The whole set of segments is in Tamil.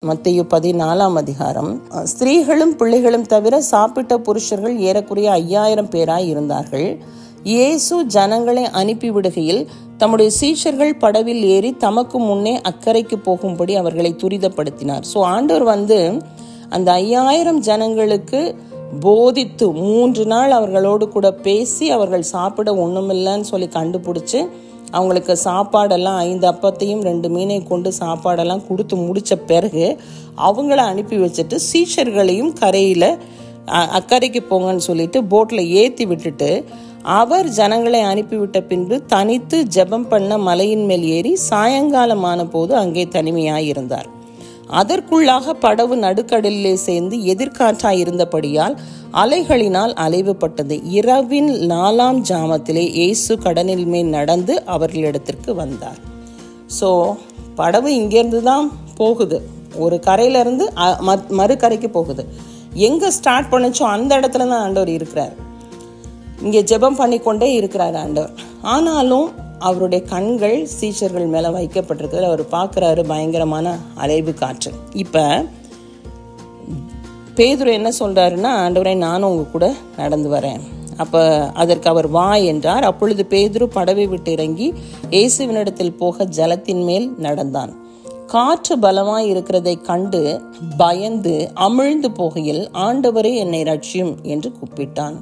மத்தேயு 14 ஸ்திரீகளும் பிள்ளைகளும் தவிர சாப்பிட்ட புருஷர்கள் ஏறக்குறைய 5000 பேராய் இருந்தார்கள். இயேசு ஜனங்களை அனுப்பிவிடுகையில் தம்முடைய சீஷர்கள் படவில் ஏறி தமக்கு முன்னே அக்கறைக்கு போகும்படி அவர்களை துரிதப்படுத்தினார். ஆண்டவர் அந்த 5000 ஜனங்களுக்கு போதித்து 3 நாள் அவர்களோடு கூட பேசி அவர்கள் சாப்பிட ஒண்ணுமில்லைன்னு சொல்லி கண்டுபிடிச்சு அவங்களுக்கு சாப்பாடெல்லாம் 5 அப்பத்தையும் 2 மீனையும் கொண்டு சாப்பாடெல்லாம் கொடுத்து முடித்த பிறகு அவங்கள அனுப்பி வச்சுட்டு சீஷர்களையும் அக்கறைக்கு போங்கன்னு சொல்லிட்டு போட்டில் ஏற்றி விட்டுட்டு அவர் ஜனங்களை அனுப்பிவிட்ட பின்பு தனித்து ஜெபம் பண்ண மலையின் மேல் ஏறி சாயங்காலமான போது அங்கே தனிமையாயிருந்தார். அதற்குள்ளாக படவு நடுக்கடலிலே சேர்ந்து எதிர்காற்றாய் இருந்தபடியால் அலைகளினால் அலைவுபட்டது. இரவின் 4ஆம் ஜாமத்திலே இயேசு கடலின் மேல் நடந்து அவர்களிடத்திற்கு வந்தார். படவு இங்கேருந்து தான் போகுது, ஒரு கரையிலிருந்து மறுகரைக்கு போகுது. எங்கே ஸ்டார்ட் பண்ணிச்சோ அந்த இடத்துல தான் ஆண்டவர் இருக்கிறார். இங்கே ஜெபம் பண்ணிக்கொண்டே இருக்கிறார் ஆண்டவர். ஆனாலும் அவருடைய கண்கள் சீஷர்கள் மேலே வைக்கப்பட்டிருக்கிறது. அவர் பார்க்குறாரு பயங்கரமான அலைவு காற்று. இப்போ பேதுரு என்ன சொல்கிறாருன்னா, ஆண்டவரே நானும் உங்க கூட நடந்து வரேன். அப்போ அதற்கு அவர் வா என்றார். அப்பொழுது பேதுரு படவை விட்டு இறங்கி இயேசுவினிடத்தில் போக ஜலத்தின் மேல் நடந்தான். காற்று பலமாய் இருக்கிறதை கண்டு பயந்து அமிழ்ந்து போகையில் ஆண்டவரே என்னை ரட்சியும் என்று கூப்பிட்டான்.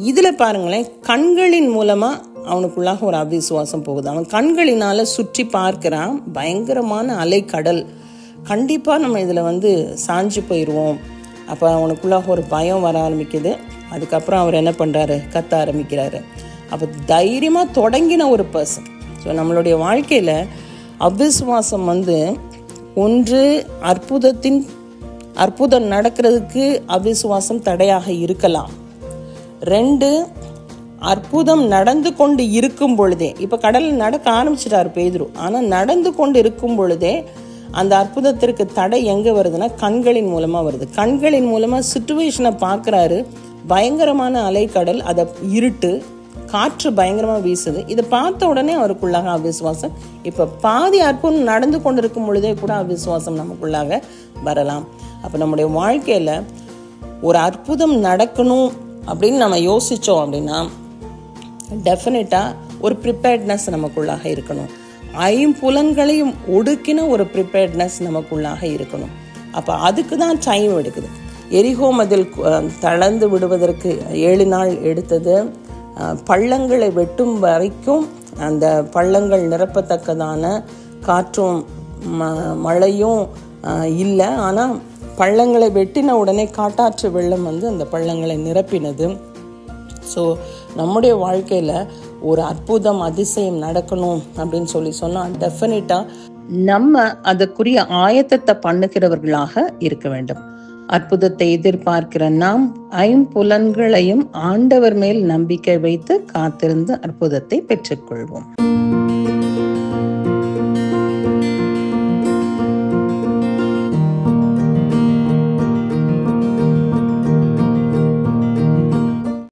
இதில் பாருங்களேன், கண்களின் மூலமாக அவனுக்குள்ளாக ஒரு அவிசுவாசம் போகுது. அவன் கண்களினால சுற்றி பார்க்கிறான். பயங்கரமான அலைக்கடல். கண்டிப்பாக நம்ம இதில் சாஞ்சு போயிடுவோம். அப்போ அவனுக்குள்ளாக ஒரு பயம் வர ஆரம்பிக்குது. அதுக்கப்புறம் அவர் என்ன பண்ணுறாரு, கத்த ஆரம்பிக்கிறாரு. அப்போ தைரியமாக தொடங்கின ஒரு பர்சன். நம்மளுடைய வாழ்க்கையில் அவிசுவாசம் ஒன்று அற்புதம் நடக்கிறதுக்கு அவிசுவாசம் தடையாக இருக்கலாம். 2 அற்புதம் நடந்து கொண்டு இருக்கும் பொழுதே, இப்போ கடலில் நடக்க ஆரம்பிச்சிட்டார் பேதுரு, ஆனால் நடந்து கொண்டு இருக்கும் பொழுதே அந்த அற்புதத்திற்கு தடை எங்கே வருதுன்னா கண்களின் மூலமாக வருது. கண்களின் மூலமாக சிச்சுவேஷனை பார்க்குறாரு. பயங்கரமான அலைக்கடல், அதை இருட்டு, காற்று பயங்கரமாக வீசுது. இதை பார்த்த உடனே அவருக்குள்ளாக அவிசுவாசம். இப்போ பாதி அற்புதம் நடந்து கொண்டு இருக்கும் பொழுதே கூட அவிசுவாசம் நமக்குள்ளாக வரலாம். அப்போ நம்முடைய வாழ்க்கையில் ஒரு அற்புதம் நடக்கணும் அப்படின்னு நம்ம யோசித்தோம் அப்படின்னா டெஃபினட்டாக ஒரு ப்ரிப்பேர்ட்னஸ் நமக்குள்ளாக இருக்கணும். 5 புலன்களையும் ஒடுக்கின ஒரு ப்ரிப்பேர்ட்னஸ் நமக்குள்ளாக இருக்கணும். அப்போ அதுக்கு தான் டைம் எடுக்குது. எரிகோ மதில் தளர்ந்து விடுவதற்கு 7 நாள் எடுத்தது. பள்ளங்களை வெட்டும் வரைக்கும் அந்த பள்ளங்கள் நிரப்பத்தக்கதான காற்றும் மழையும் இல்லை. ஆனால் பள்ளங்களை வெட்டின உடனே காட்டாற்று வெள்ளம் அந்த பள்ளங்களை நிரப்பினது. நம்முடைய வாழ்க்கையில் ஒரு அற்புதம் அதிசயம் நடக்கணும் அப்படின்னு சொன்னால் டெஃபினட்டாக நம்ம அதற்குரிய ஆயத்தத்தை பண்ணுகிறவர்களாக இருக்க வேண்டும். அற்புதத்தை எதிர்பார்க்கிற நாம் 5 புலன்களையும் ஆண்டவர் மேல் நம்பிக்கை வைத்து காத்திருந்து அற்புதத்தை பெற்றுக்கொள்வோம்.